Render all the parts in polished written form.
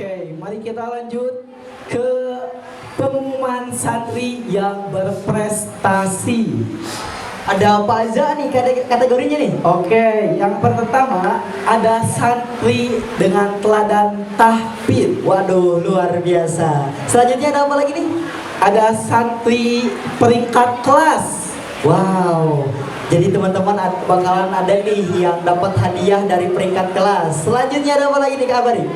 Oke, mari kita lanjut ke pengumuman santri yang berprestasi. Ada apa aja nih kategorinya nih? Oke, yang pertama ada santri dengan teladan tahfidz. Waduh, luar biasa. Selanjutnya ada apa lagi nih? Ada santri peringkat kelas. Wow. Jadi teman-teman bakalan ada nih yang dapat hadiah dari peringkat kelas. Selanjutnya ada apa lagi nih Kak Abari?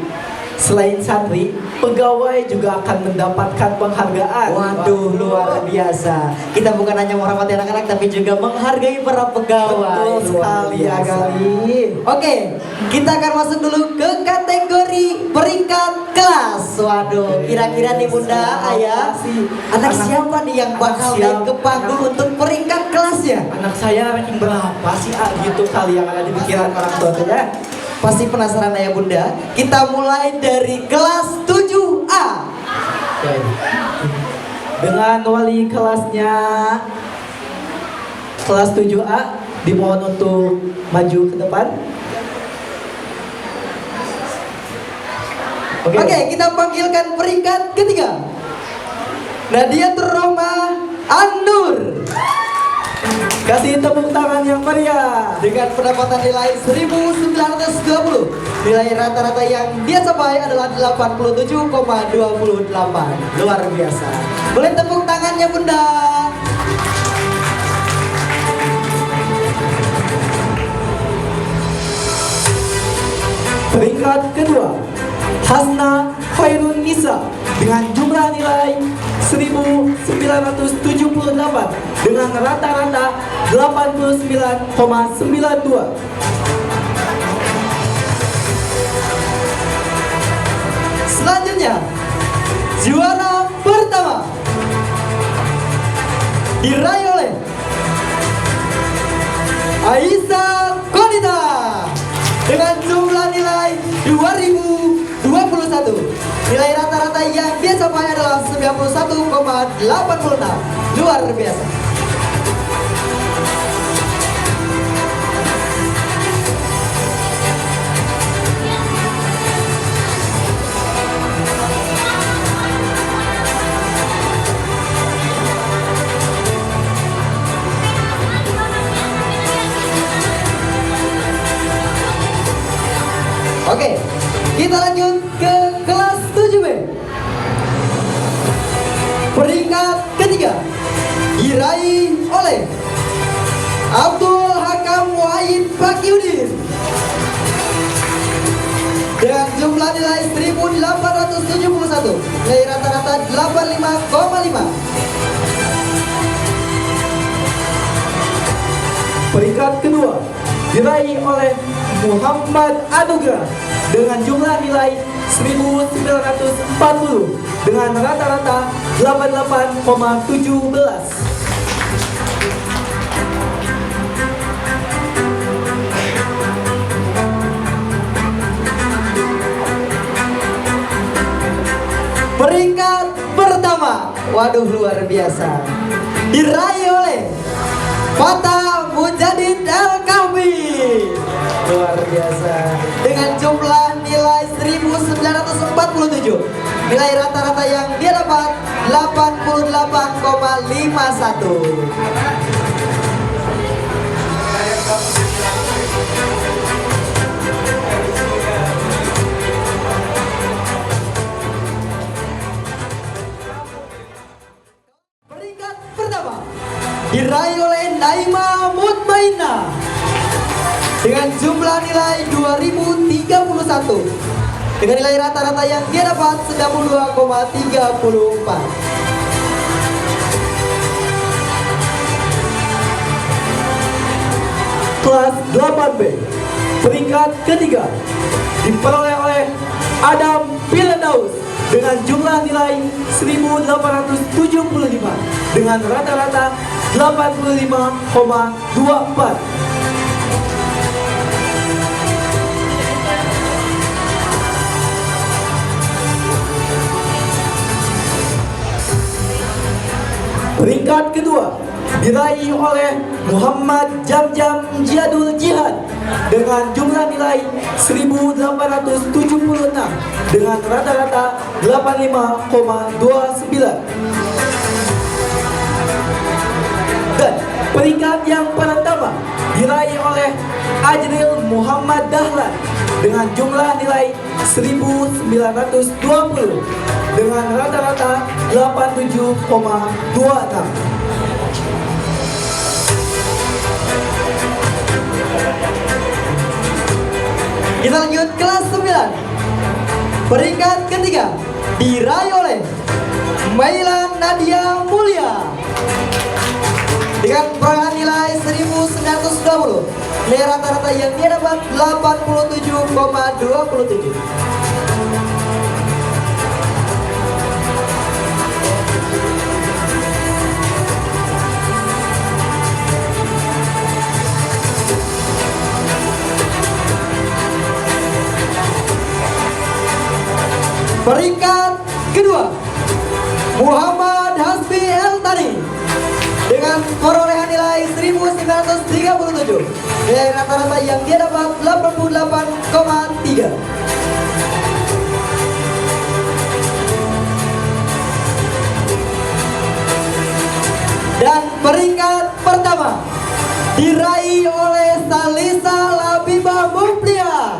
Selain santri, pegawai juga akan mendapatkan penghargaan. Waduh, luar biasa. Kita bukan hanya menghormati anak-anak tapi juga menghargai para pegawai. Betul sekali ya kali. Oke, kita akan masuk dulu ke kategori peringkat kelas. Waduh, kira-kira nih Bunda, Ayah, anak siapa nih yang bakal naik ke panggung untuk peringkat kelasnya? Anak saya ranking berapa sih? Gitu kali yang ada di pikiran orang tua saya. Pasti penasaran Ayah Bunda. Kita mulai dari kelas 7A. Oke. Dengan wali kelasnya kelas 7A dimohon untuk maju ke depan. Oke, kita panggilkan peringkat ketiga. Nadia Turrahma An-Nur. Kasih tepuk tangan yang meriah. Dengan pendapatan nilai 1920. Nilai rata-rata yang dia capai adalah 87,28. Luar biasa. Boleh tepuk tangannya Bunda. Peringkat kedua, Hasna Khairun Nisa dengan jumlah nilai 1978 dengan rata-rata 89,92. Selanjutnya, juara pertama diraih oleh Aisyah Konita dengan jumlah nilai 2021. Nilai rata-rata yang dia capai adalah 91,86. Luar biasa. Oke, kita lanjut ke kelas 7B. Peringkat ketiga diraih oleh Abdul Hakam Wahid Bakiudin dengan jumlah nilai 1871. Nilai rata-rata 85,5. Peringkat kedua diraih oleh Muhammad Anugrah dengan jumlah nilai 1940 dengan rata-rata 88,17. Peringkat pertama, waduh luar biasa, diraih oleh Fatah Mujadid Al-Kahfi. Luar biasa. Dengan jumlah nilai 1947. Nilai rata-rata yang dia dapat 88,51. Peringkat pertama diraih oleh Naima Mutmainah dengan jumlah nilai 2031. Dengan nilai rata-rata yang dia dapat 92,34. Kelas 8B, peringkat ketiga diperoleh oleh Adam Piledaus dengan jumlah nilai 1875 dengan rata-rata 85,24. Peringkat kedua diraih oleh Muhammad Jamjam Jihadul Jihad dengan jumlah nilai 1876 dengan rata-rata 85,29. Dan peringkat yang pertama diraih oleh Ajril Muhammad Dahlan dengan jumlah nilai 1920 dengan rata-rata 87,26. Kita lanjut kelas 9. Peringkat ketiga diraih oleh Mailan Nadia Mulia dengan perolehan nilai 1920. Nilai rata-rata yang dia dapat 87,27. Peringkat kedua Muhammad Hasbi El Tani dengan perolehan nilai 1937. Nilai rata-rata yang dia dapat 88,3. Dan peringkat pertama diraih oleh Salisa Labibah Muflia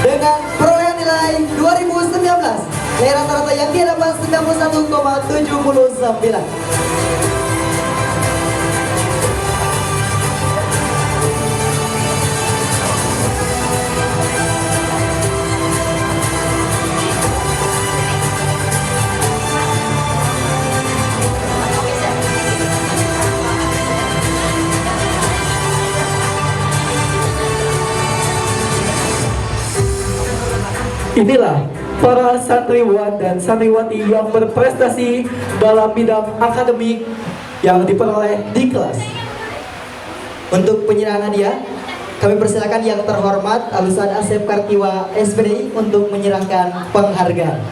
dengan perolehan nilai 2019. Nilai rata-rata yang dia dapat 91,79. Inilah para santriwan dan santriwati yang berprestasi dalam bidang akademik yang diperoleh di kelas. Untuk penyerahan hadiah, kami persilakan yang terhormat Alusan Asep Kartiwa SPDI untuk menyerahkan penghargaan.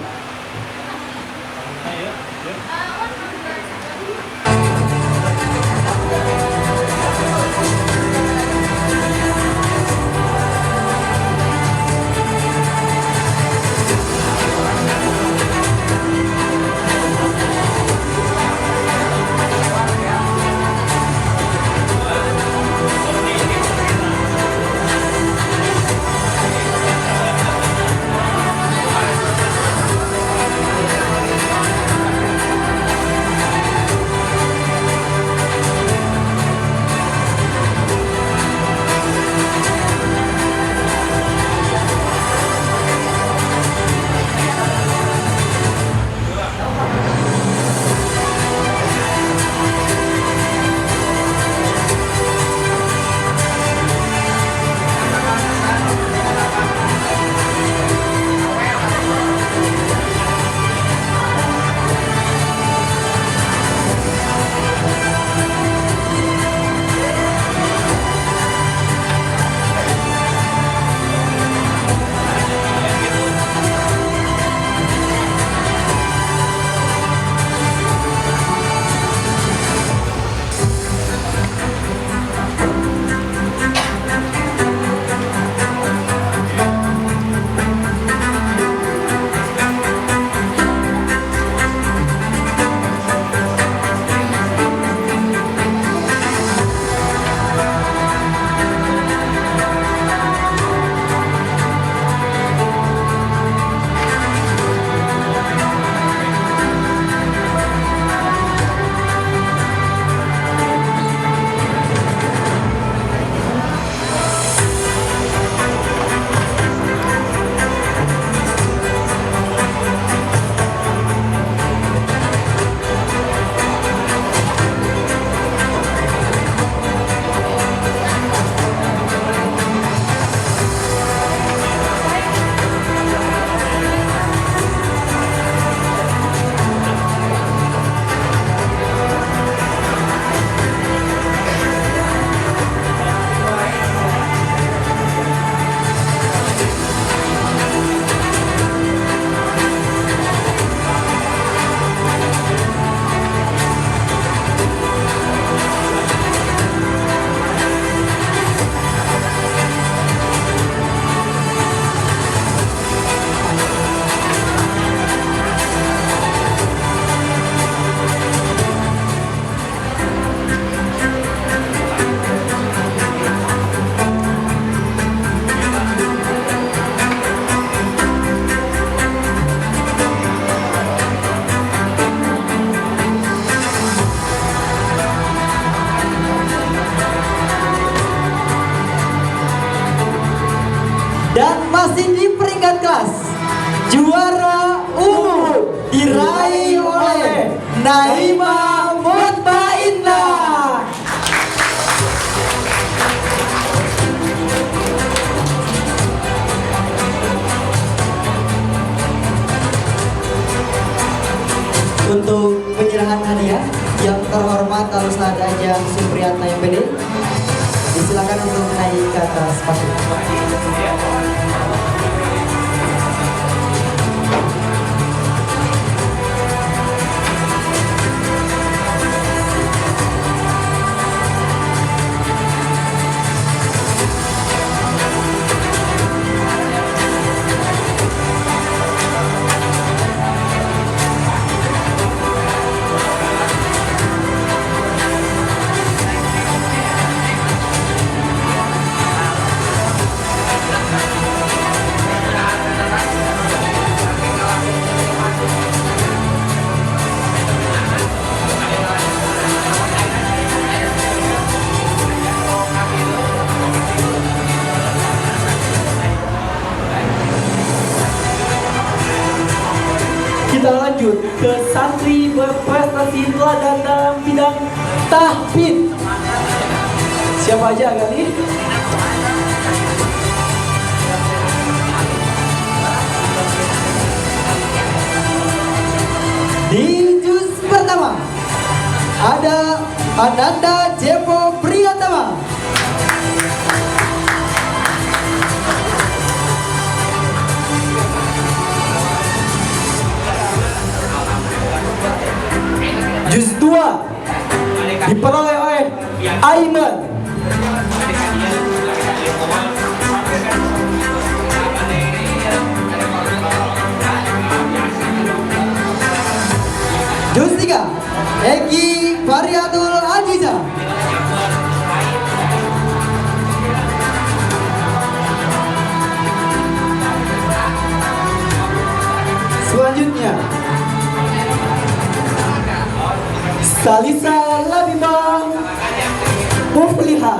Untuk penyerahan hadiah yang terhormat Alustad Ajang Supriyatna MPD, disilakan untuk naik ke atas panggung. Kita lanjut ke santri berprestasi teladan dalam bidang tahfidz. Siapa aja kali? Di juz pertama ada Ananda Jepo Priyatama. Juz 2 diperoleh oleh Aiman. Juz 3 Egi Variatul Aziza. Selanjutnya Salisa Labibah Mufliha.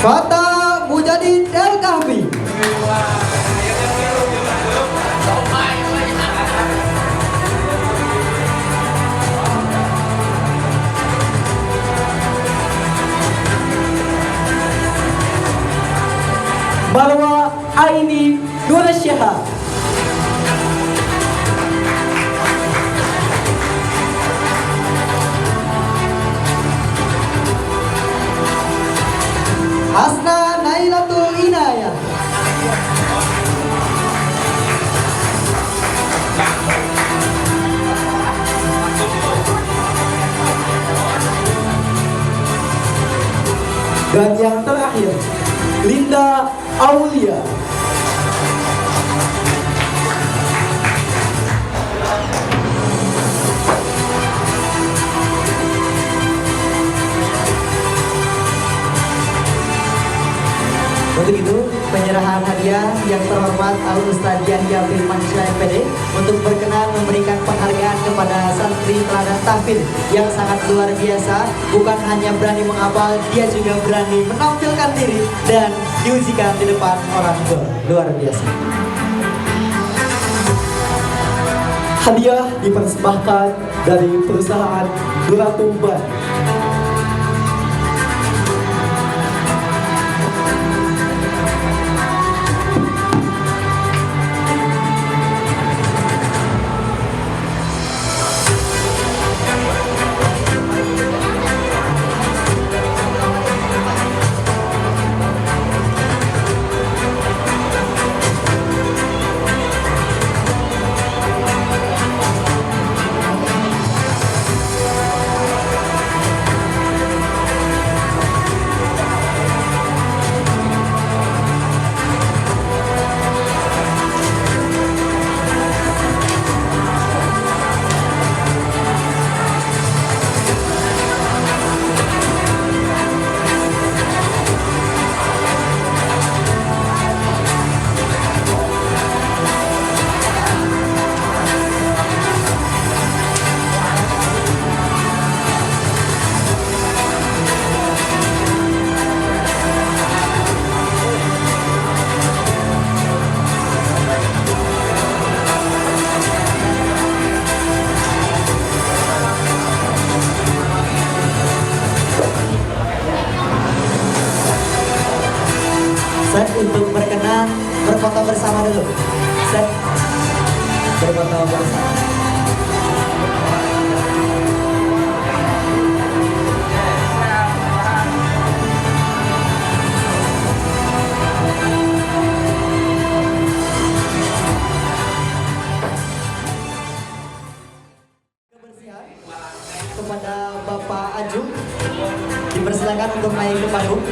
Fata Mujadid El Kahfi. Marwa Aini Nurasyaha. Hasna Nailatul Inayah. Dan yang terakhir Linda Aulia. Untuk itu, penyerahan hadiah yang terhormat Al Ustadz Yahya Firmansyah MPD untuk berkenan memberikan penghargaan kepada santri teladan tahfidz yang sangat luar biasa. Bukan hanya berani menghafal, dia juga berani menampilkan diri dan diujikan di depan orang tua. Luar biasa. Hadiah dipersembahkan dari perusahaan Duratuban. untuk berkenan berfoto bersama dulu. Set. Berfoto bersama. Kebersihan kepada Bapak Aju dipersilakan untuk naik ke panggung.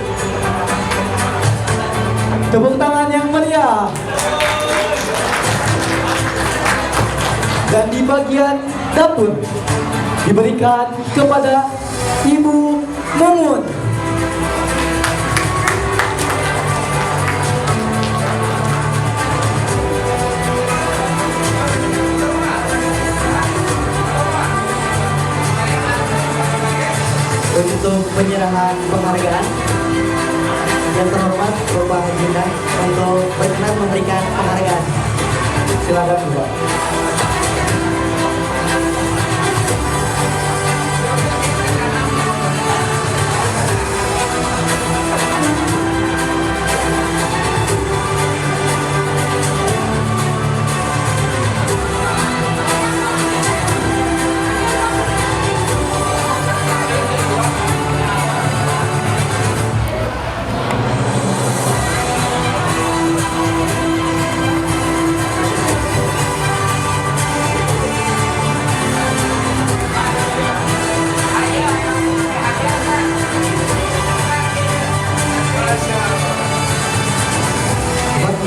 Tepuk tangan yang meriah. Dan di bagian dapur diberikan kepada Ibu Mumun. Untuk penyerahan penghargaan yang terhormat Bapak Jinda untuk berkenan memberikan penghargaan. Silakan Bapak.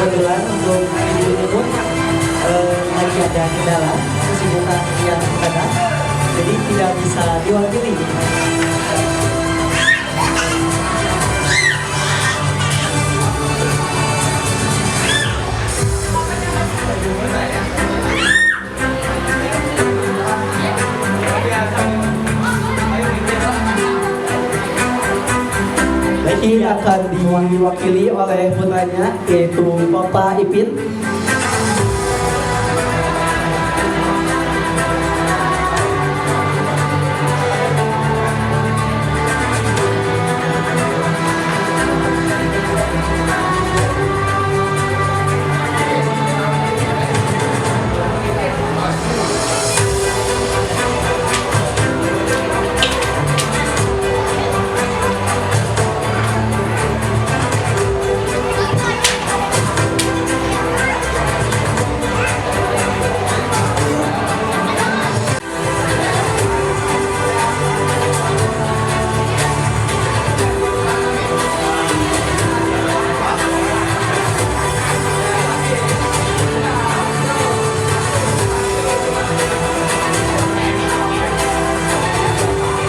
Kebetulan untuk Ibu Mumun lagi ada kendala kesibukan yang ada, jadi tidak bisa diwakili. Ini akan diwakili oleh putranya yaitu Bapak Ipin.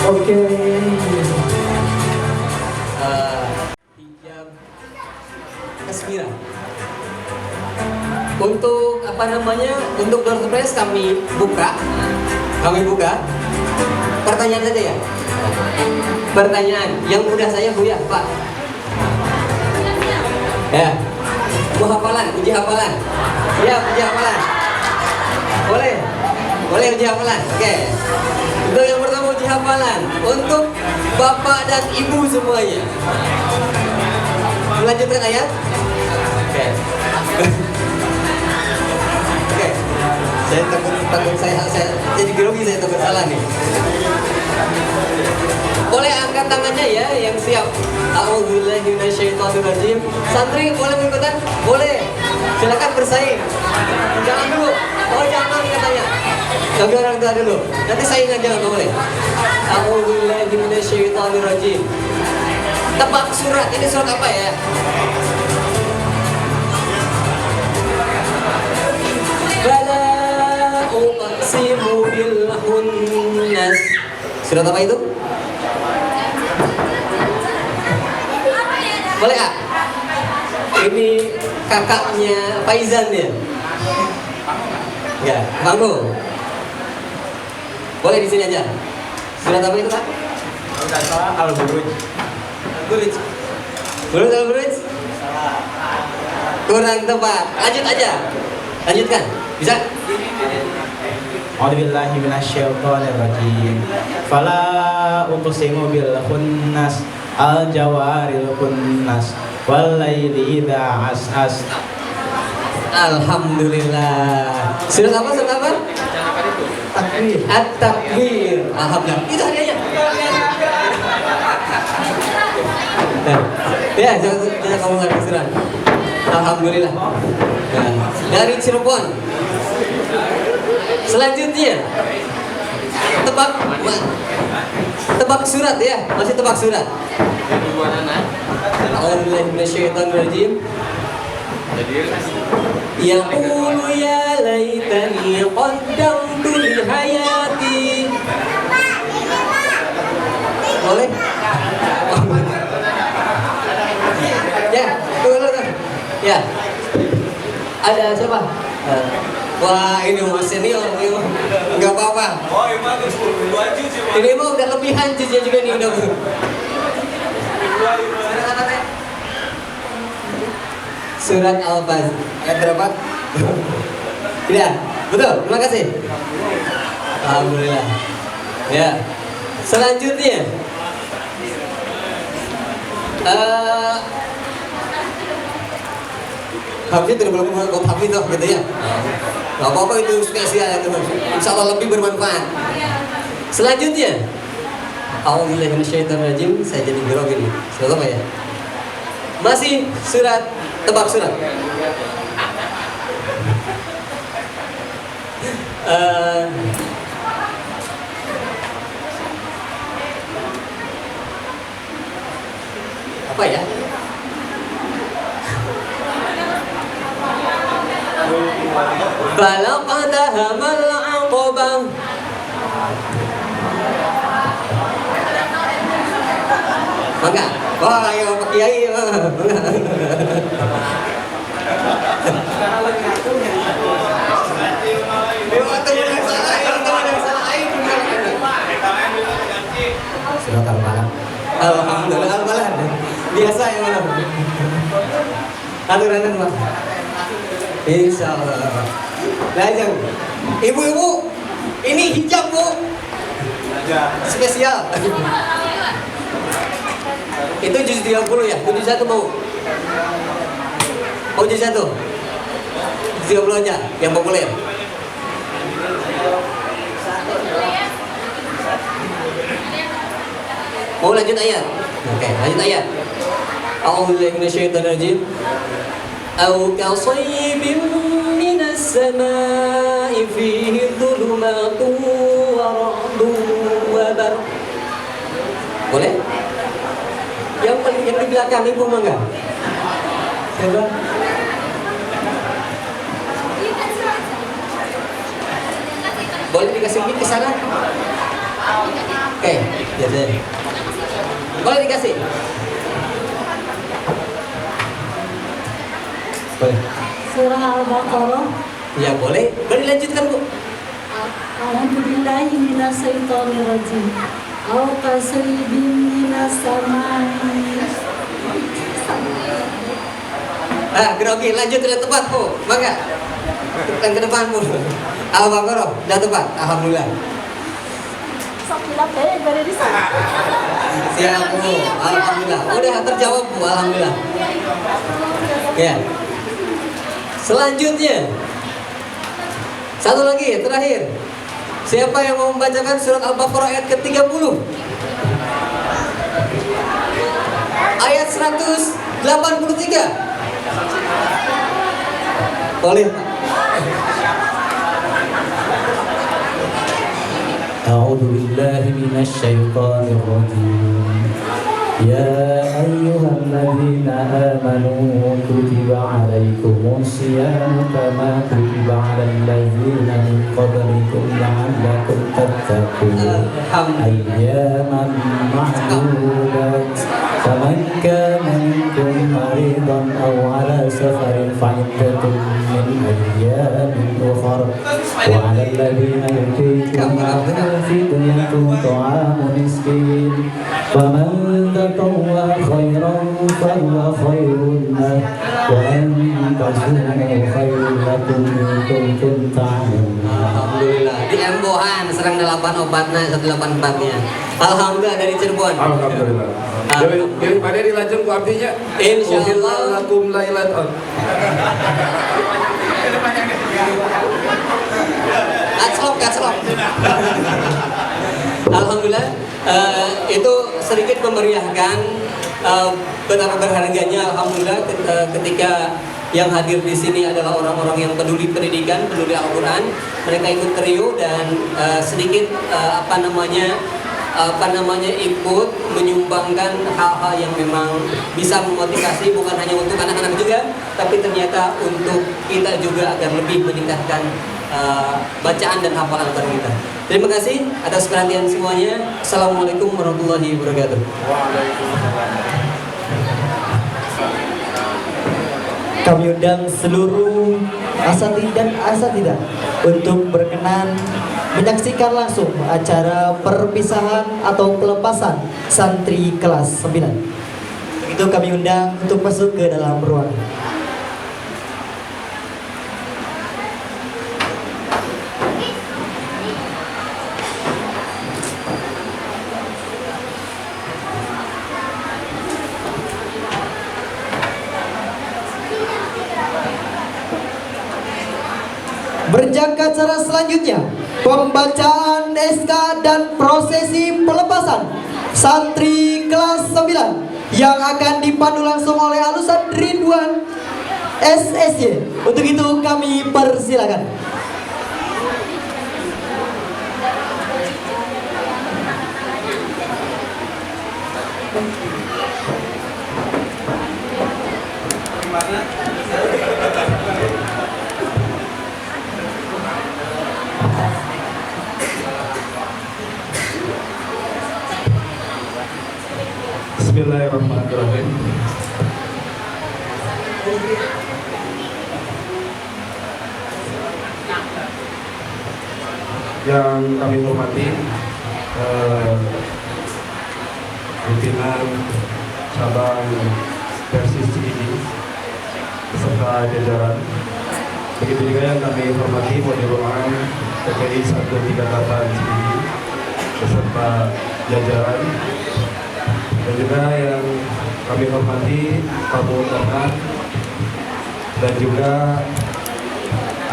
Oke. Hijab Kasmira. Untuk apa namanya? Untuk door surprise kami buka. Pertanyaan saja ya. Pertanyaan yang mudah saya Buya, Pak. Ya. Mau hafalan, uji hafalan. Ya, uji hafalan. Boleh. Boleh uji hafalan. Oke. Untuk yang pertama uji hafalan untuk Bapak dan Ibu semuanya. Melanjutkan ayat. Oke. Oke. Saya takut saya jadi grogi, saya takut salah nih. Boleh angkat tangannya ya yang siap. A'udzubillahi minasyaitonirrajim. Santri boleh mengikutan? Boleh. Silakan bersaing. Jangan dulu. Oh jangan katanya. Bagi orang tua dulu. Nanti saingan jangan boleh. A'udzubillahi minasyaitonirrajim. Tebak surat. Ini surat apa ya? Bala uqsimu bil khunnas. Surat apa itu? Boleh Kak? Ini kakaknya Faizan ya? Ya, Banggo. Boleh di sini aja. Surat apa itu Kak? Enggak salah Al-Buruj. Al-Buruj. Al-Buruj? Kurang tepat. Lanjut aja. Lanjutkan. Bisa? A'udzubillahi minasyaitonirrajim. Fala uqsimu bil khunnas al jawaril khunnas والليل إذا عسعس. Alhamdulillah. Surat apa? Surat apa? Takbir. At-Takwir. Alhamdulillah. Itu hadiahnya. Ya, jangan kamu nggak surat. Alhamdulillah. Nah, dari Cirebon. Selanjutnya tebak surat ya, masih tebak surat. A'udzubillahiminasyaitonirrajim. Yaqulu ya laitani qaddamtu li hayati. Boleh? Ya, tunggu. Ya. Ada siapa? Wah, ini mas senior, ini nggak apa-apa. Ini mah udah lebihan jiznya juga nih udah. Surat Al-Fajr ayat berapa? Tidak, betul. Terima kasih. Alhamdulillah. Ya. Selanjutnya, Habis itu belum kau habis tuh gitu ya. Gak apa-apa itu spesial itu. Insya Allah lebih bermanfaat. Selanjutnya, A'udzubillahiminasyaitonirrajim. Saya jadi grogi nih. Surat apa ya? Masih surat tebak surat. Apa ya? Balaqadaha mal-'aqabah. Mangga. Wah, ayo Pak Kiai. Surat Al-Balad. Alhamdulillah Al-Balad. Biasa ya malam. Aturan Pak. Insya Allah. Lajang. Ibu-ibu, ini hijab Bu. Spesial. Itu juz 30 ya? Juz 1 mau? Mau juz 1? Juz 30 aja, yang populer. Mau lanjut ayat? Oke, lanjut ayat. A'udzubillahiminasyaitonirrajim. Au kasayyibin minas samaa'i fihi dhulumatun wa ra'dun wa barq. Boleh? Yang di belakang ibu mangga. Coba. Boleh dikasih mic ke sana? Oke, ya deh. Boleh dikasih? Boleh. Surah Al-Baqarah. Ya boleh. Boleh dilanjutkan Bu. A'udzubillahi minasyaitonirrajim. Au kasayyibin minas samaa'i. Grogi, lanjut udah tepat Bu. Mangga. Yang ke depan Bu. Al-Baqarah, udah tepat. Alhamdulillah. Sakila dari di sana. Siap Bu. Alhamdulillah. Udah terjawab Bu. Alhamdulillah. Ya. Selanjutnya, satu lagi, terakhir. Siapa yang mau membacakan surat Al-Baqarah ayat ke-30? Ayat 183. Boleh. أعوذ بالله من الشيطان الرجيم يا أيها الذين آمنوا كتب عليكم الصيام كما كتب على الذين من قبلكم لعلكم تتقون أياما معدودات فمن كان منكم مريضا أو على سفر فعدة من أيام أخر وعلى الذين يطيقونه فدية طعام مسكين فمن تطوع خيرا فهو خير له Alhamdulillah di Embohan serang 8 obatnya 184-nya. Alhamdulillah dari Cirebon. Alhamdulillah. Daripada dilajeng ku artinya Insyaallah. lakum lailatul. Kaclok. Alhamdulillah itu sedikit memeriahkan betapa berharganya alhamdulillah ketika yang hadir di sini adalah orang-orang yang peduli pendidikan, peduli Al-Qur'an. Mereka ikut trio dan sedikit ikut menyumbangkan hal-hal yang memang bisa memotivasi bukan hanya untuk anak-anak juga, tapi ternyata untuk kita juga agar lebih meningkatkan bacaan dan hafalan Al-Quran kita. Terima kasih atas perhatian semuanya. Assalamualaikum warahmatullahi wabarakatuh. Kami undang seluruh asatidz dan asatidzah untuk berkenan menyaksikan langsung acara perpisahan atau pelepasan santri kelas 9. Begitu kami undang untuk masuk ke dalam ruangan. Berjangka acara selanjutnya, pembacaan SK dan prosesi pelepasan santri kelas 9 yang akan dipandu langsung oleh Alusan Ridwan SSY. Untuk itu kami persilakan. Bismillahirrahmanirrahim. Yang kami hormati pimpinan cabang Persis Cikini beserta jajaran. Begitu juga yang kami hormati Modiruan PPI 138 Cikini beserta jajaran. Dan juga yang kami hormati tamu undangan dan juga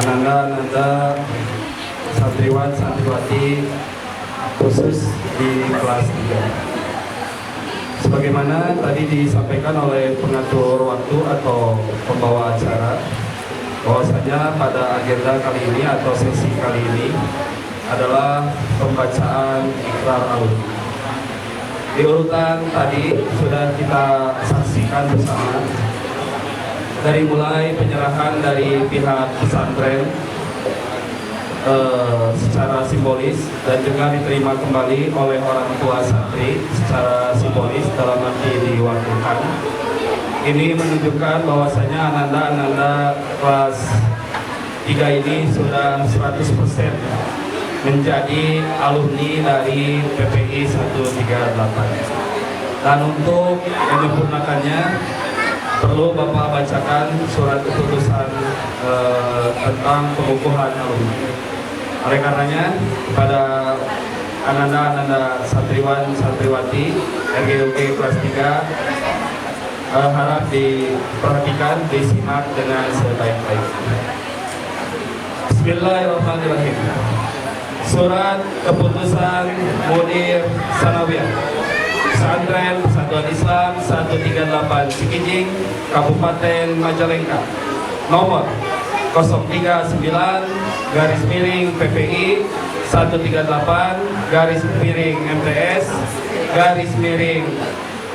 ananda santriwan santriwati khusus di kelas 3. Sebagaimana tadi disampaikan oleh pengatur waktu atau pembawa acara, bahwasanya pada agenda kali ini atau sesi kali ini adalah pembacaan Iqrar Alumni. Di urutan tadi sudah kita saksikan bersama dari mulai penyerahan dari pihak pesantren secara simbolis dan juga diterima kembali oleh orang tua santri secara simbolis dalam arti diwakilkan. Ini menunjukkan bahwasanya ananda-ananda kelas 3 ini sudah 100% menjadi alumni dari PPI 138. Dan untuk menyempurnakannya perlu Bapak bacakan surat keputusan tentang pengukuhan alumni. Oleh karenanya kepada ananda-ananda santriwan santriwati RGUG kelas 3 harap diperhatikan, disimak dengan sebaik-baiknya. Bismillahirrahmanirrahim. Surat keputusan Mudir Sanawiyah Pesantren Persatuan Islam 138 Cikijing, Kabupaten Majalengka, nomor 039 garis miring PPI 138 garis miring MTS garis miring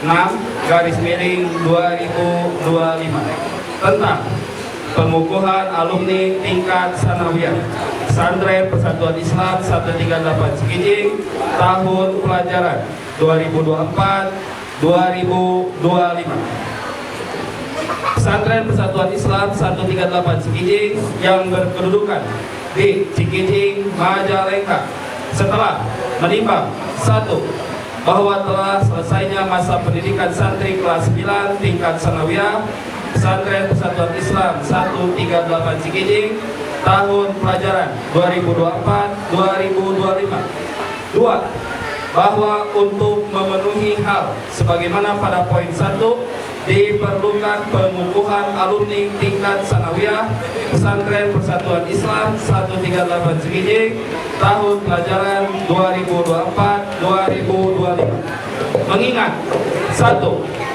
6 garis miring 2025 tentang pengukuhan alumni tingkat sanawiyah Pesantren Persatuan Islam 138 Cikijing tahun pelajaran 2024-2025. Pesantren Persatuan Islam 138 Cikijing yang berkedudukan di Cikijing, Majalengka setelah menimbang 1. Bahwa telah selesainya masa pendidikan santri kelas 9 tingkat sanawiyah Pesantren Persatuan Islam 138 Cikijing tahun pelajaran 2024-2025. 2. Bahwa untuk memenuhi hal sebagaimana pada poin 1 diperlukan pengukuhan alumni tingkat sanawiyah Pesantren Persatuan Islam 138 Cikijing tahun pelajaran 2024-2025. Mengingat 1.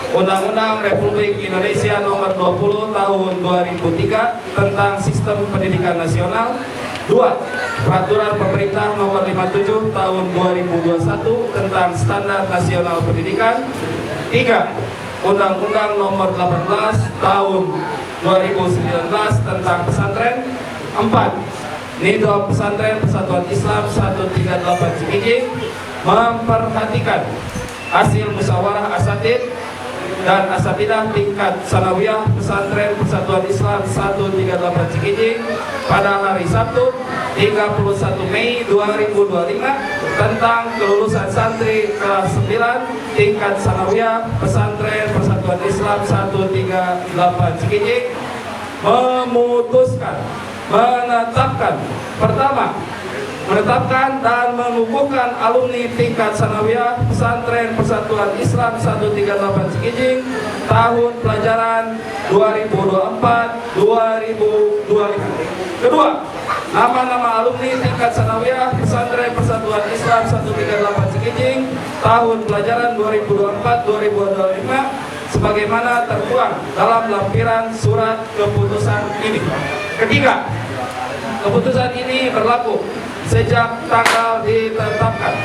Undang-Undang Republik Indonesia Nomor 20 Tahun 2003 tentang Sistem Pendidikan Nasional. 2. Peraturan Pemerintah Nomor 57 Tahun 2021 tentang Standar Nasional Pendidikan. 3. Undang-Undang Nomor 18 Tahun 2019 tentang pesantren. 4. Nidham Pesantren Persatuan Islam 138 Cikijing memperhatikan hasil musyawarah asatid dan asatidah tingkat sanawiyah Pesantren Persatuan Islam 138 Cikijing pada hari Sabtu 31 Mei 2025 tentang kelulusan santri kelas 9 tingkat sanawiyah Pesantren Persatuan Islam 138 Cikijing memutuskan menetapkan pertama, menetapkan dan mengukuhkan alumni tingkat sanawiyah Pesantren Persatuan Islam 138 Cikijing tahun pelajaran 2024-2025. Kedua, nama-nama alumni tingkat sanawiyah Pesantren Persatuan Islam 138 Cikijing tahun pelajaran 2024-2025 sebagaimana tertuang dalam lampiran surat keputusan ini. Ketiga, keputusan ini berlaku sejak tanggal ditetapkan.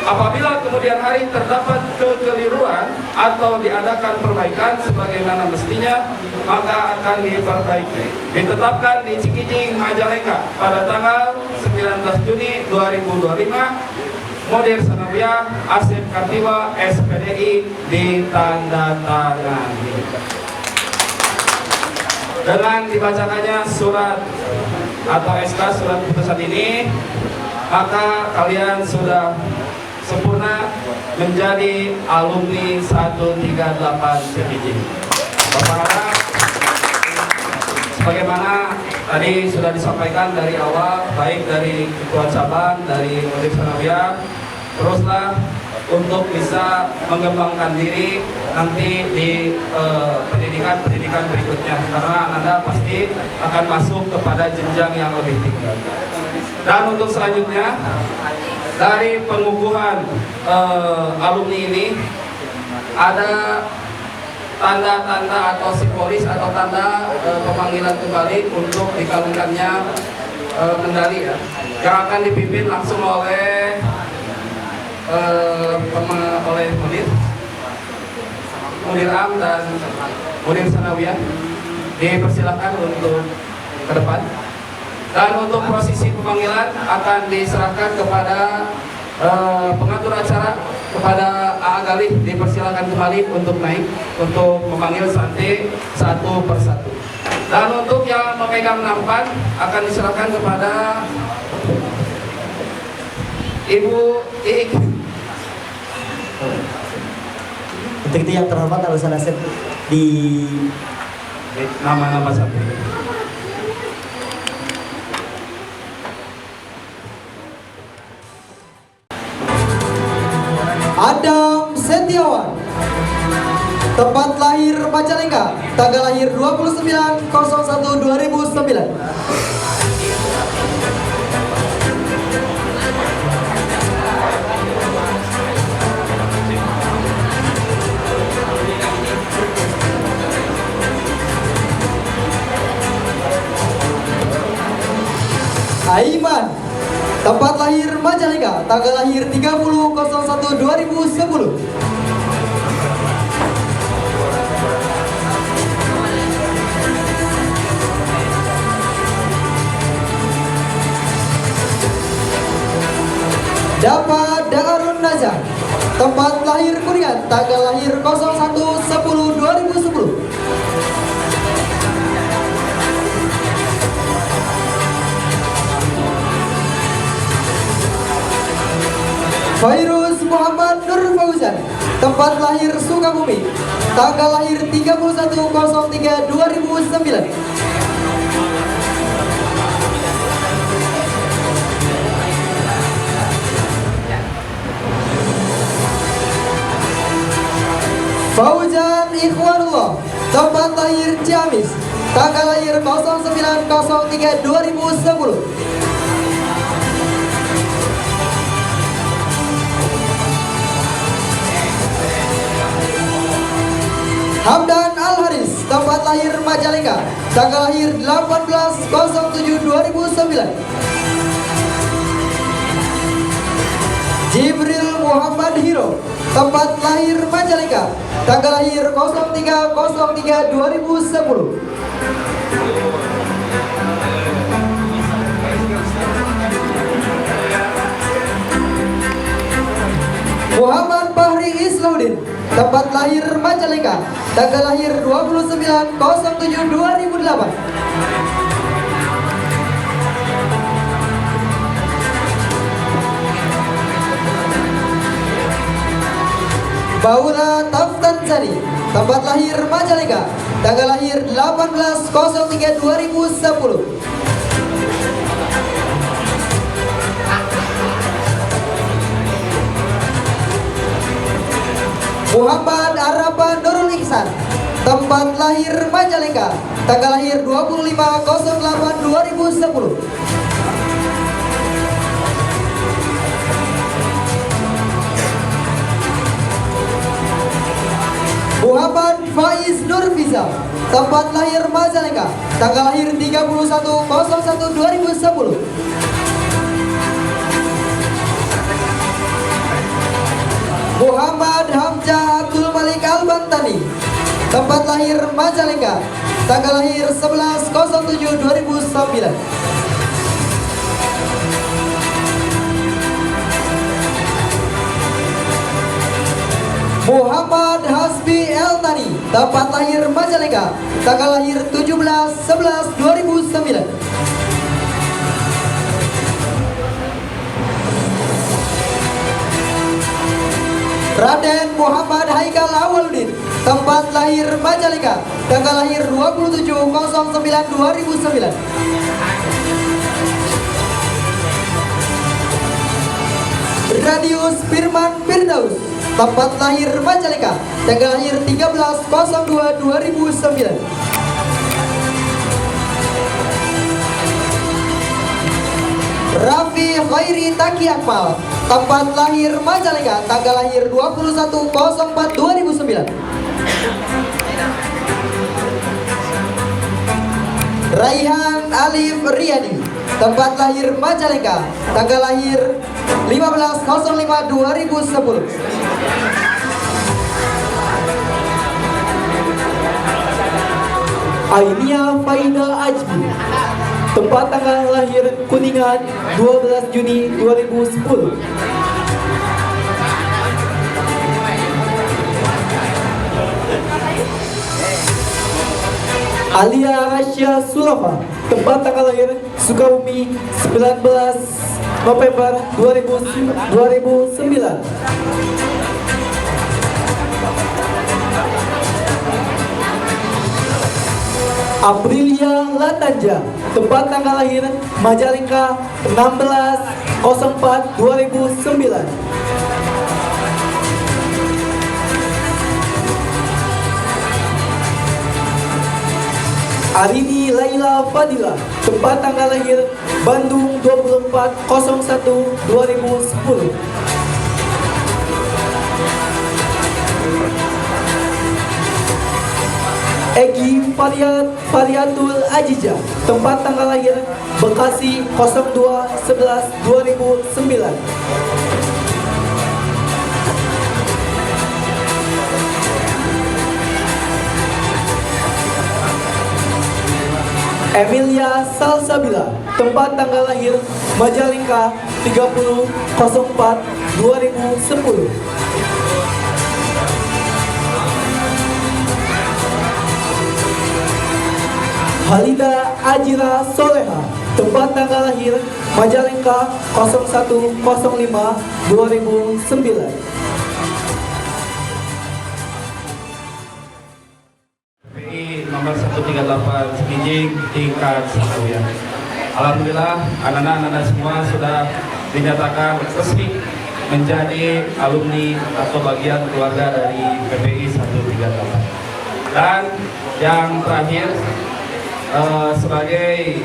Apabila kemudian hari terdapat kekeliruan atau diadakan perbaikan sebagaimana mestinya, maka akan diperbaiki. Ditetapkan di Cikijing, Majalengka pada tanggal 19 Juni 2025. Modir sanawiyah Asep Kartiwa SPDI ditandatangani. Dengan dibacakannya surat atau SK surat putusan ini, maka kalian sudah sempurna menjadi alumni 138 Cikijing. Bapak harap sebagaimana tadi sudah disampaikan dari awal, baik dari ketua cabang, dari Modir sanawiyah, teruslah untuk bisa mengembangkan diri nanti di pendidikan berikutnya, karena Anda pasti akan masuk kepada jenjang yang lebih tinggi. Dan untuk selanjutnya, dari pengukuhan alumni ini ada tanda-tanda atau simbolis atau tanda pemanggilan kembali untuk dikalungkannya medali ya, yang akan dipimpin langsung oleh Mudir Am dan Mudir Sanawiyah. Dipersilakan untuk ke depan. Dan untuk prosesi pemanggilan akan diserahkan kepada pengatur acara, kepada A. Galih. Dipersilakan kembali untuk naik untuk memanggil santri satu persatu. Dan untuk yang memegang nampan akan diserahkan kepada Ibu Iik. Untuk itu yang terhormat harus ada set di nama-nama santri. Adam Setiawan, tempat lahir Majalengka, tanggal lahir 29/01/2009. Aiman, tempat lahir Majalengka, tanggal lahir 30/01/2010. Dapat Darun Nazar, tempat lahir Kuningan, tanggal lahir 01/10/2010. Fairuz Muhammad Nur Fauzan, tempat lahir Sukabumi, tanggal lahir 31/03/2009. Fauzan Ikhwanullah, tempat lahir Ciamis, tanggal lahir 09/03/2010. Hamdan Al-Haris, tempat lahir Majalengka, tanggal lahir 18/07/2009. Jibril Muhammad Hiro, tempat lahir Majalengka, tanggal lahir 03/03/2010. Muhammad Fahri Islaudin, tempat lahir Majalengka, tanggal lahir 29/07/2008. Baura Taftanzani, tempat lahir Majalengka, tanggal lahir 18/03/2010. Muhammad Arafa Nurul Ihsan, tempat lahir Majalengka, tanggal lahir 25/08/2010. Muhammad Faiz Nurfiza, tempat lahir Majalengka, tanggal lahir 31/01/2010. Muhammad Hamzah Abdul Malik Al-Bantani, tempat lahir Majalengka, tanggal lahir 11/07/2009. Muhammad Hasbi Eltani, tempat lahir Majalengka, tanggal lahir 17/11/2009. Raden Muhammad Haikal Awaludin, tempat lahir Majalengka, tanggal lahir 27/09/2009. Radius Firman Firdaus, tempat lahir Majalengka, tanggal lahir 13/02/2009. Raffi Khairi Taki Akmal, tempat lahir Majalengka, tanggal lahir 21/04/2009. Raihan Alif Riyadi, tempat lahir Majalengka, tanggal lahir 15/05/2010. Ainia Faida Ajmi, tempat tanggal lahir Kuningan 12 Juni 2010. Alia Rasya Sulafa, tempat tanggal lahir Sukabumi 19 November 2009. Aprilia Latanja, tempat tanggal lahir Majalengka 16/04/2009. Arini Laila Fadila, tempat tanggal lahir Bandung 24/01/2010. Egi Fariatul Ajija, tempat tanggal lahir Bekasi 02/11/2009. Emilia Salsabila, tempat tanggal lahir Majalengka 30/04/2010. Halida Ajira Soleha, tempat tanggal lahir Majalengka 01/05/2009. 38 Sekijing tingkat sanawiyah. Alhamdulillah anak-anak semua sudah dinyatakan resmi menjadi alumni atau bagian keluarga dari PPI 138. Dan yang terakhir sebagai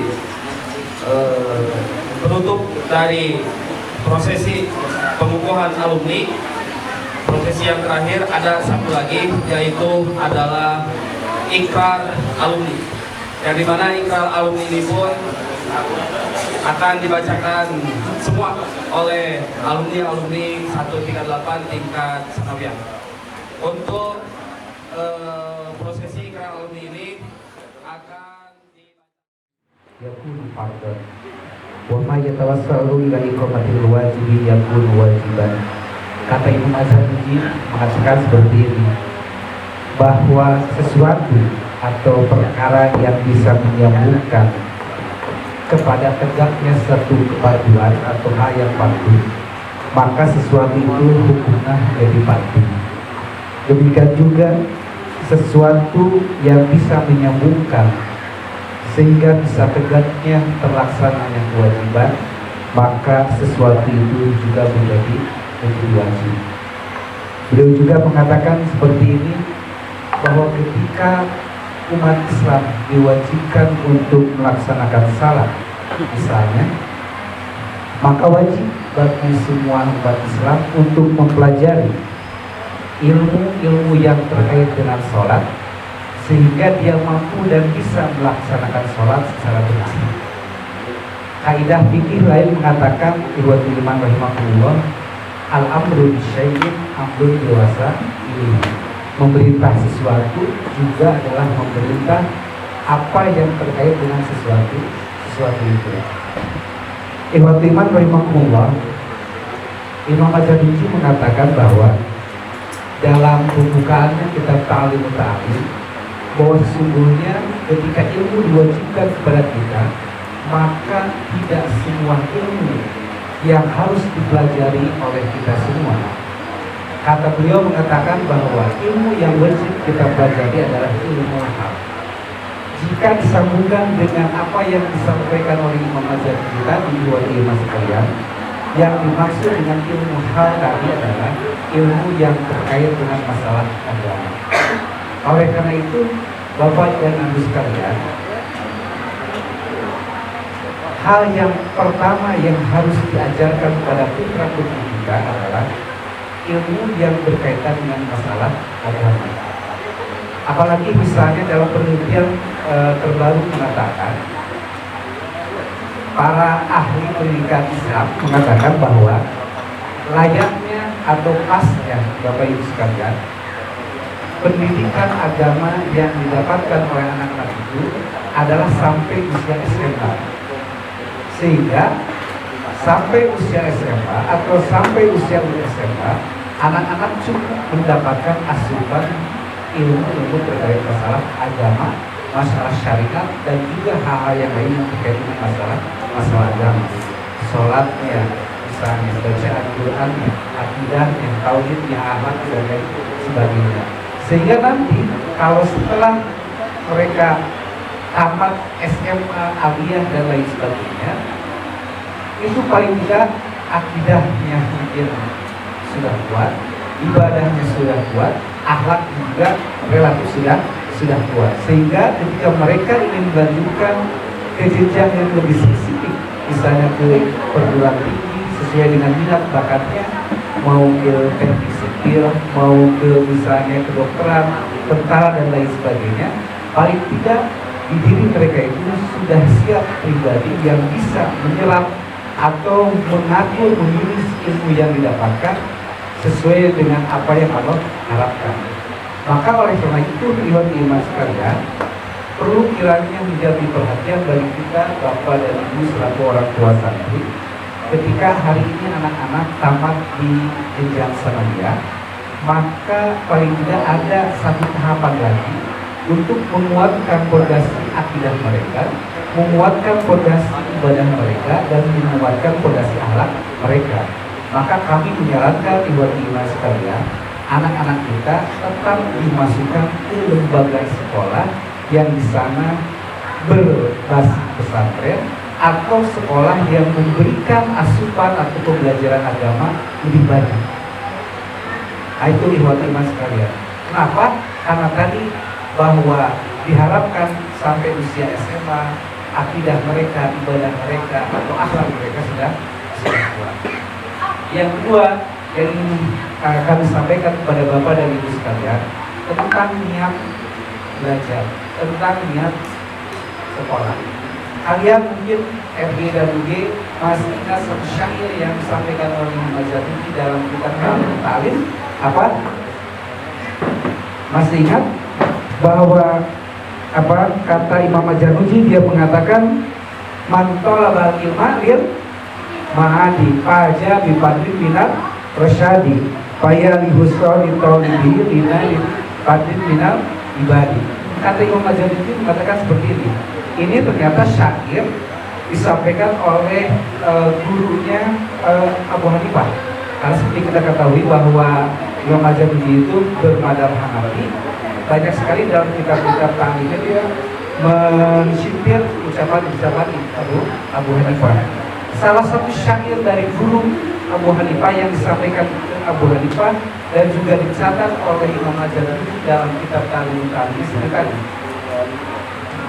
penutup dari prosesi pengukuhan alumni, prosesi yang terakhir ada satu lagi, yaitu adalah ikrar alumni, yang dimana ikrar alumni ini pun akan dibacakan semua oleh alumni 138 tingkat sanawiyah. Untuk prosesi ikrar alumni ini akan yakunu fardhan wa ma yatawassalu ila iqamatil wajibi yakunu wajiban. Kata Imam Az-Zanuji mengatakan seperti ini, bahwa sesuatu atau perkara yang bisa menyambungkan kepada tegaknya satu kepaduan atau hal yang patuh, maka sesuatu itu hukumnya menjadi patuh. Demikian juga sesuatu yang bisa menyambungkan sehingga bisa tegaknya terlaksananya kewajiban, maka sesuatu itu juga menjadi wajib. Beliau juga mengatakan seperti ini, bahwa ketika umat Islam diwajibkan untuk melaksanakan salat misalnya, maka wajib bagi semua umat Islam untuk mempelajari ilmu-ilmu yang terkait dengan sholat, sehingga dia mampu dan bisa melaksanakan sholat secara benar. Kaidah fikih lain mengatakan, Ikhwatul Iman rahimahullah, al-amru bisyai'in amrun dewasa ini. Memerintah sesuatu juga adalah memerintah apa yang terkait dengan sesuatu itu. Ikhwatul Iman rahimahullah, Imam Az-Zanuji mengatakan bahwa dalam pembukaannya kitab Ta'limut Ta'lim, bahwa sesungguhnya ketika ilmu diwajibkan kepada kita, maka tidak semua ilmu yang harus dipelajari oleh kita semua. Kata beliau mengatakan bahwa ilmu yang wajib kita pelajari adalah ilmu hal. Jika disambungkan dengan apa yang disampaikan oleh Imam Az-Zanuji tadi, dua ilmu sekalian, yang dimaksud dengan ilmu hal tadi adalah ilmu yang terkait dengan masalah agama. Oleh karena itu, Bapak dan Ibu sekalian, hal yang pertama yang harus diajarkan kepada putra-putri kita adalah ilmu yang berkaitan dengan masalah agama. Apalagi misalnya dalam penelitian terbaru mengatakan, para ahli pendidikan Islam mengatakan bahwa layaknya atau pasnya Bapak Ibu sekalian, pendidikan agama yang didapatkan oleh anak-anak itu adalah sampai usia SMA. Sehingga sampai usia SMA atau sampai usia SMA, anak-anak cukup mendapatkan asupan ilmu terkait masalah agama, masalah syariat, dan juga hal-hal yang lain yang terkait dengan masalah agama. Sholatnya, misalnya bacaan Qurannya, akidahnya, tauhidnya, akhlak dan lain sebagainya. Sehingga nanti kalau setelah mereka tamat SMA, aliyah dan lain sebagainya, itu paling tidak akidahnya mungkin sudah kuat, ibadahnya sudah kuat, akhlak juga relatif sudah kuat. Sehingga ketika mereka ingin melanjutkan ke jenjang yang lebih spesifik, misalnya ke perguruan tinggi sesuai dengan minat bakatnya, mau ke teknik sipil, mau ke misalnya kedokteran, tentara dan lain sebagainya, paling tidak di diri mereka itu sudah siap pribadi yang bisa menyelap atau mengatur, memilih ilmu yang didapatkan sesuai dengan apa yang Allah harapkan. Maka oleh karena itu, iman sekalian, perlu kiranya menjadi perhatian bagi kita, Bapak dan Ibu selaku orang tua santri, ketika hari ini anak-anak tamat di jenjang sanawiyah, maka paling tidak ada satu tahapan lagi untuk menguatkan fondasi akidah mereka, menguatkan fondasi ibadah mereka, dan menguatkan fondasi akhlak mereka. Maka kami menyarankan iman sekalian, anak-anak kita tetap dimasukkan ke lembaga sekolah yang di sana berbasis pesantren atau sekolah yang memberikan asupan atau pembelajaran agama lebih banyak. Nah, itu ihwat iman sekalian. Kenapa? Karena tadi bahwa diharapkan sampai usia SMA akidah mereka, ibadah mereka, atau akhlak mereka sudah kuat. Yang kedua yang ingin kami sampaikan kepada Bapak dan Ibu sekalian tentang niat belajar, tentang niat sekolah. Kalian mungkin RG dan UG masih ingat satu syair yang disampaikan oleh Imam Zanuji dalam kitab Ta'lim. Apa? Masih ingat bahwa apa kata Imam Zanuji? Dia mengatakan man talabal ilma lil ma'adi faja bi fadli minat rasyadi faya li husni taulibi lina fadli minal ibadi. Kata Imam Zanuji mengatakan seperti ini. Ini ternyata syair disampaikan oleh gurunya Abu Hanifah. Karena seperti kita ketahui bahwa Imam Zanuji itu bermadhab Hanafi. Banyak sekali dalam kitab-kitab ta'limnya dia mensintir ucapan-ucapan Abu Hanifah. Salah satu syair dari guru Abu Hanifah yang disampaikan ke Abu Hanifah dan juga dicatat oleh Imam Zanuji dalam kitab Ta'lim seperti tadi.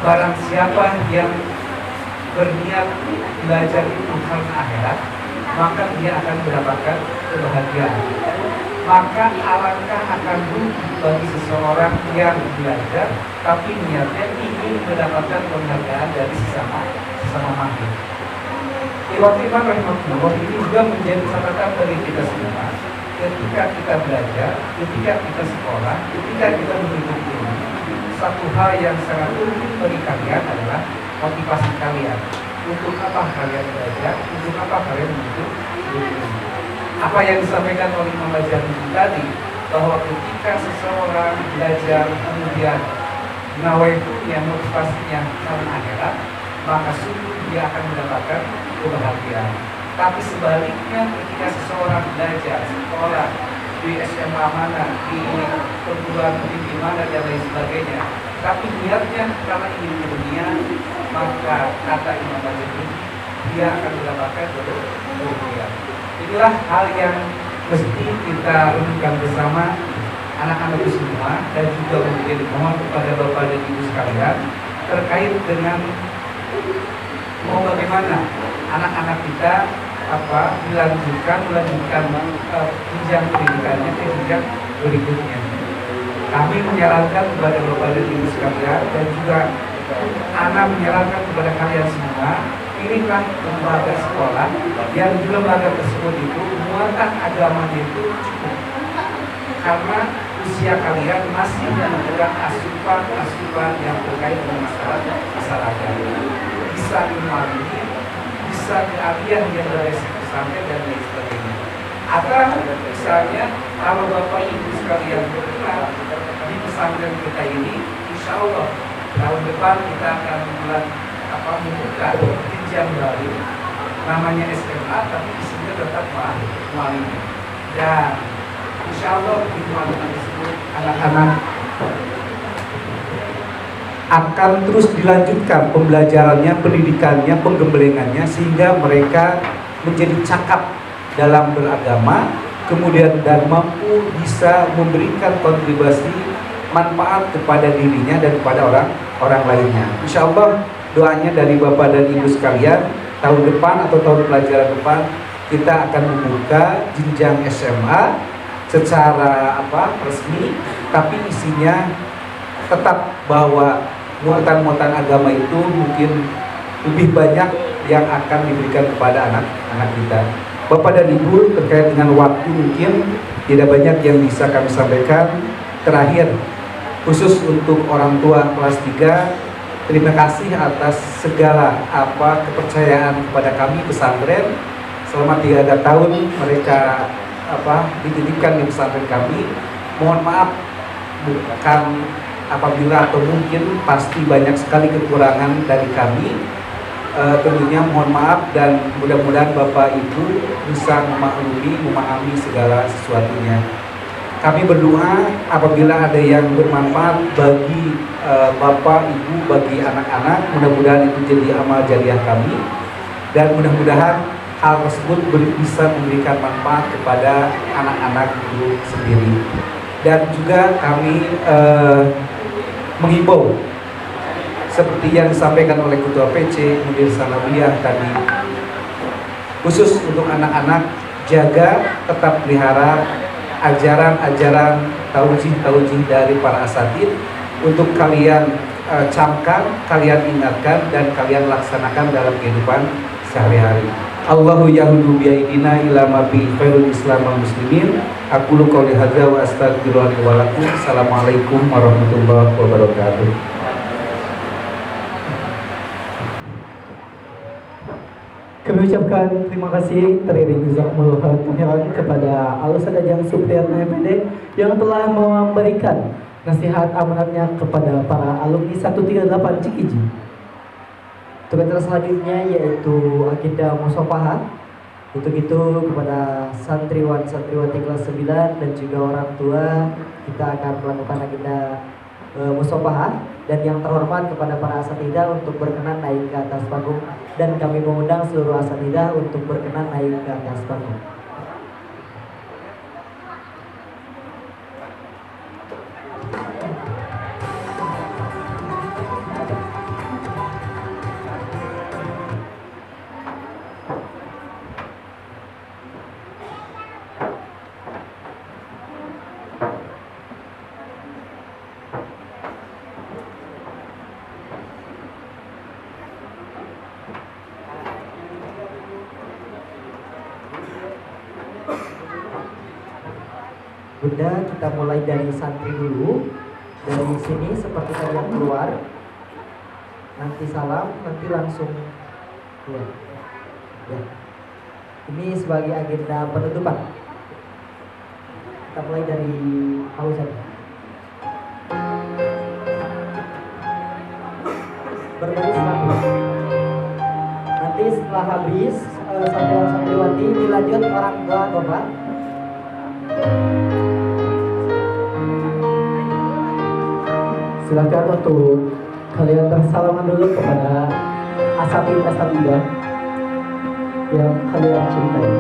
Barang siapa yang berniat belajar itu karena akhirat, maka dia akan mendapatkan kebahagiaan. Maka alangkah akan rugi bagi seseorang yang belajar tapi niatnya ingin mendapatkan penghargaan dari sesama makhluk. Ikhwati iman rahimahullah, ini juga menjadi catatan bagi kita semua. Ketika kita belajar, ketika kita sekolah, ketika kita menuntut ilmu, satu hal yang sangat penting bagi kalian adalah motivasi kalian. Untuk apa kalian belajar? Untuk apa kalian menuntut ilmu? Apa yang disampaikan oleh Imam Zanuji tadi, bahwa ketika seseorang belajar kemudian nawaitunya motivasinya karena akhirat, maka sungguh dia akan mendapatkan kebahagiaan. Tapi sebaliknya ketika seseorang belajar sekolah di SMA mana, di perguruan tinggi mana dan lain sebagainya, tapi niatnya karena ingin dunia, maka kata Imam Zanuji dia akan mendapatkan kebahagiaan. Inilah hal yang mesti kita renungkan bersama anak-anak semua, dan juga mungkin mohon kepada Bapak dan Ibu sekalian terkait dengan mau bagaimana anak-anak kita melanjutkan jenjang pendidikannya ke jenjang berikutnya. Kami menyarankan kepada Bapak dan Ibu sekalian dan juga anak menyarankan kepada kalian semua, pilihlah lembaga sekolah yang di lembaga tersebut itu muatan agamanya itu cukup, karena usia kalian masih membutuhkan asupan yang terkait dengan masalah agama. Bisa ilmu, bisa keahlian yang dari pesantren dan lain sebagainya. Atau misalnya kalau Bapak Ibu sekalian berkenan di pesantren kita ini, insya Allah tahun depan kita akan membuka jenjang baru namanya SMA, tapi isinya tetap mualim. Dan insya Allah di mualim tersebut anak-anak akan terus dilanjutkan pembelajarannya, pendidikannya, penggembelengannya, sehingga mereka menjadi cakap dalam beragama, kemudian dan mampu bisa memberikan kontribusi manfaat kepada dirinya dan kepada orang lainnya. Insya Allah doanya dari Bapak dan Ibu sekalian, tahun depan atau tahun pelajaran depan kita akan membuka jenjang SMA secara resmi, tapi isinya tetap bahwa muatan-muatan agama itu mungkin lebih banyak yang akan diberikan kepada anak-anak kita. Bapak dan Ibu, terkait dengan waktu mungkin tidak banyak yang bisa kami sampaikan. Terakhir, khusus untuk orang tua kelas 3, terima kasih atas segala kepercayaan kepada kami pesantren. Selama 3 tahun mereka dititipkan di pesantren kami. Mohon maaf bukan apabila atau mungkin pasti banyak sekali kekurangan dari kami. Tentunya mohon maaf, dan mudah-mudahan Bapak Ibu bisa memahami segala sesuatunya. Kami berdoa apabila ada yang bermanfaat bagi bapak, ibu, bagi anak-anak, mudah-mudahan itu jadi amal jariah kami, dan mudah-mudahan hal tersebut bisa memberikan manfaat kepada anak-anak itu sendiri. Dan juga kami menghimbau seperti yang disampaikan oleh Ketua PC Mudir Sanawiyah tadi, khusus untuk anak-anak, jaga, tetap pelihara ajaran-ajaran taujih dari para asatid untuk kalian camkan, kalian ingatkan, dan kalian laksanakan dalam kehidupan sehari-hari. Allahu yahudu biaidina ila ma bi khairul islam wal muslimin. Aqulu qouli hadza wa astaghfirullaha li wa lakum. Assalamualaikum warahmatullahi wabarakatuh. Kami ucapkan terima kasih teriring jazakumullah khairan kepada Al-Ustaz Ajeng Supriyatna MPD yang telah memberikan nasihat amanatnya kepada para alumni 138 Cikiji. Tugas selanjutnya yaitu agenda musafahah. Untuk itu kepada santriwan santriwati kelas 9 dan juga orang tua, kita akan melakukan agenda musafahah, dan yang terhormat kepada para asatidah untuk berkenan naik ke atas panggung, dan kami mengundang seluruh asatidah untuk berkenan naik ke atas panggung. Bunda, kita mulai dari santri dulu. Dari sini seperti kalian keluar, nanti salam, nanti langsung keluar. Ya. Ini sebagai agenda penutupan. Kita mulai dari Fauzan. Berbaris rapi. Nanti setelah habis santriwati dilanjut orang tua bapak. Silakan untuk kalian bersalaman dulu kepada asatidah yang kalian cintai.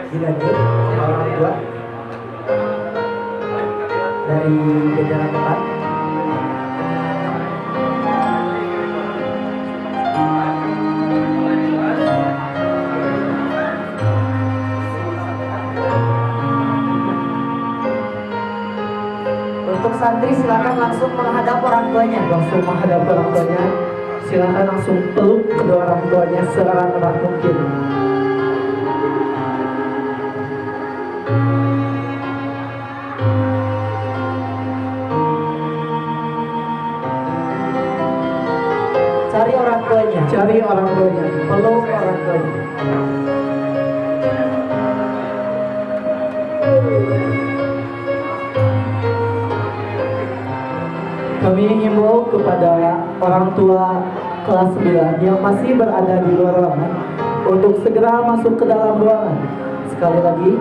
Dilanjut orang tua dari jajaran depan. Untuk santri silakan langsung menghadap orang tuanya. Langsung menghadap orang tuanya. Silakan langsung peluk kedua orang tuanya seerat-erat mungkin. Cari orang tuanya. Cari orang tuanya. Peluk orang tuanya. Kami himbau kepada orang tua kelas 9 yang masih berada di luar ruangan untuk segera masuk ke dalam ruangan. Sekali lagi,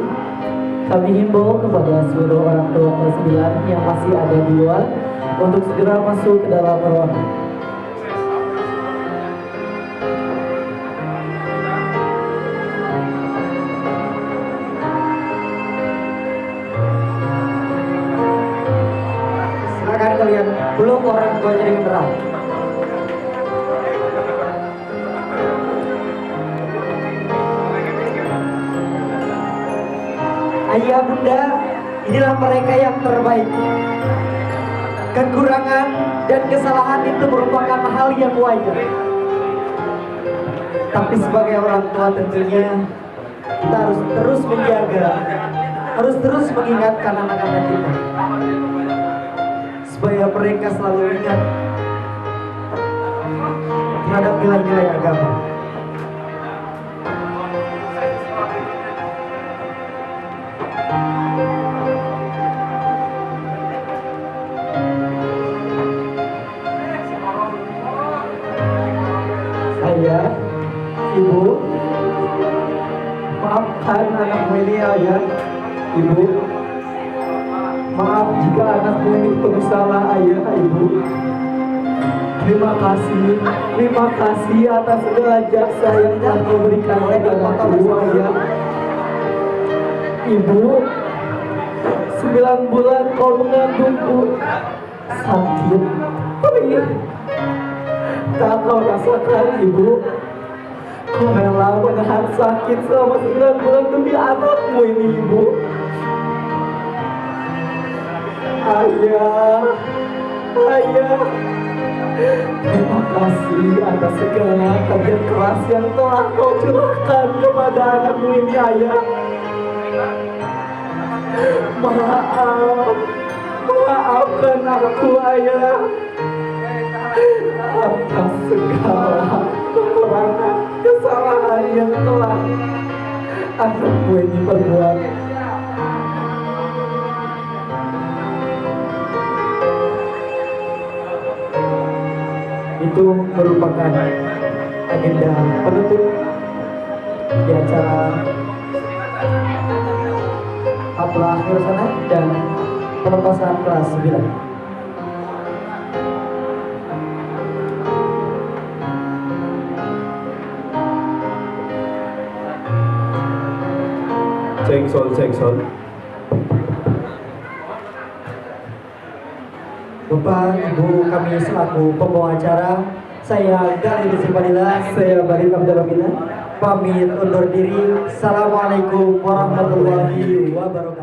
kami himbau kepada seluruh orang tua kelas 9 yang masih ada di luar untuk segera masuk ke dalam ruangan. Silakan kalian peluk orang tuanya dengan erat. Ayah bunda, inilah mereka yang terbaik. Kekurangan dan kesalahan itu merupakan hal yang wajar. Tapi sebagai orang tua tentunya kita harus terus menjaga, harus terus mengingatkan anak-anak kita supaya mereka selalu ingat terhadap nilai-nilai agama. Ayah, ibu, maafkan anakmu ini ayah, ibu. Maaf jika anakmu ini penuh salah ayah, ibu. Terima kasih atas segala jasa yang telah kau berikan kepadaku ayah. Ibu, 9 bulan kau mengandungku, sakit, perih. Tak kau rasakan ibu. Kau rela menahan sakit selama 9 bulan demi anakmu ini ibu. Ayah, terima kasih atas segala kerja keras yang telah kau curahkan kepada anakmu ini ayah. Maafkan aku ayah atas segala kekurangan, kesalahan yang telah anakmu ini perbuat. Itu merupakan agenda penutup di acara Haflah Akhir Sanad dan penetasan kelas 9. Cek sound. Bapak, Ibu, kami selaku pembawa acara, saya Gali Rizifadila, saya Barik Abdullah Bina, pamit undur diri. Assalamualaikum warahmatullahi wabarakatuh.